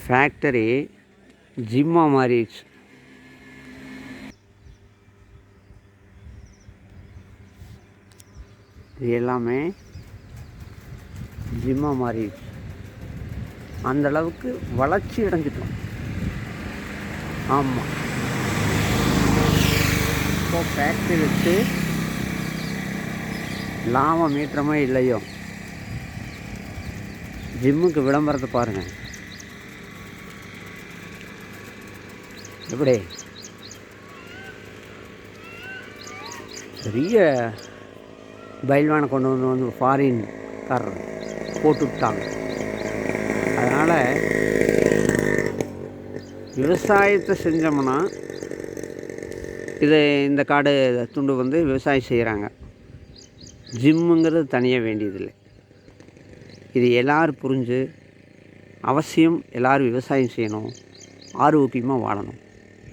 Factory ஜிம்மாக மாறிடுச்சு. இது எல்லாமே ஜிம்மாக மாறிடுச்சு. அந்தளவுக்கு வளர்ச்சி அடைஞ்சிட்டோம். ஆமாம், இப்போ ஃபேக்ட்ரி வச்சு லாபம் மீட்டுறமோ இல்லையோ, ஜிம்முக்கு விளம்பரத்தை பாருங்கள் எப்படி பெரிய பைல்வானை கொண்டு வந்து ஃபாரின்காரர் போட்டு விட்டாங்க. அதனால் விவசாயத்தை செஞ்சோம்னா இந்த காடு துண்டு வந்து விவசாயம் செய்கிறாங்க. ஜிம்முங்கிறது தனியாக வேண்டியதில்லை. இது எல்லோரும் புரிஞ்சு அவசியம் எல்லோரும் விவசாயம் செய்யணும், ஆரோக்கியமாக வாழணும்.